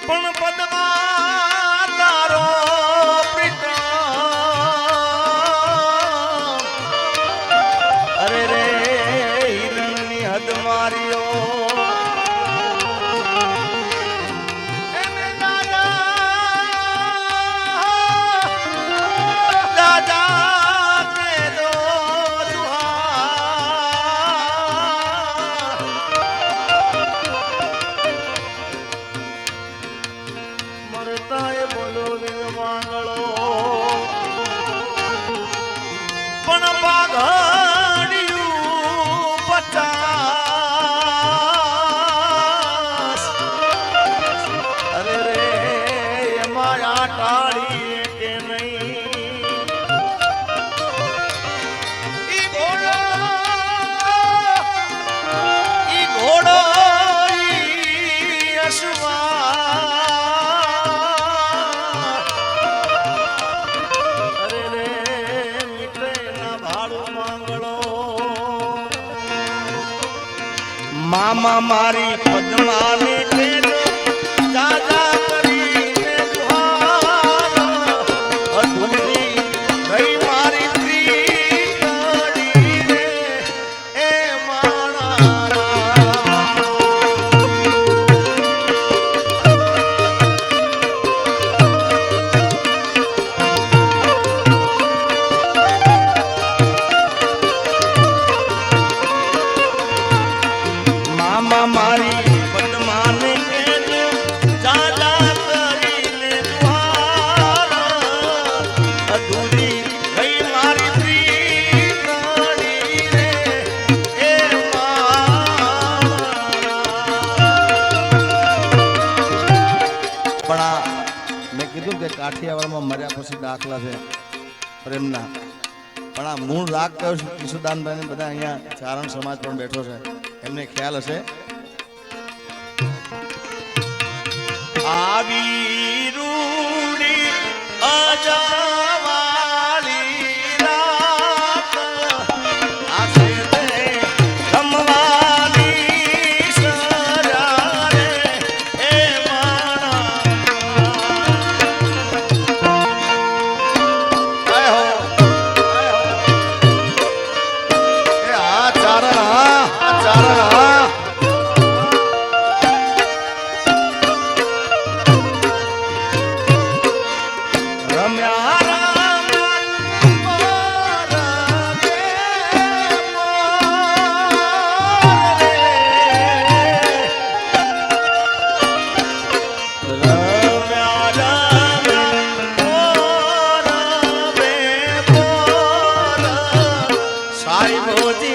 પણ પદમાં તારો અરે રે હિરણની હદ માર્યો પણ પાઘડિયું 50 અરે રે એમાં આ ટાળી કે નહીં ઈ ઘોડો ઈ અશ્વા અરે રે મામા મારી પદ્માને તેજો જાજા કરીને દુહાર અધૂરી ગઈ મારી પ્રીતડી રે એ મામા મારી પદ્માને કેજો જાજા કરીને દુહાર અધૂરી ગઈ મારી પ્રીતડી રે એ પણ આ મેં કીધું કે કાઠિયાવાડમાં મર્યા પછી દાખલા છે પ્રેમના પણ આ મૂળ રાગ કયો છે કિશોરદાનભાઈ બધા અહીંયા ચારણ સમાજ પણ બેઠો છે એમને ખ્યાલ હશે આવી રૂડી અજવાળી રાત આસે તે રમવાની સરા રે એ સાઈ મોજી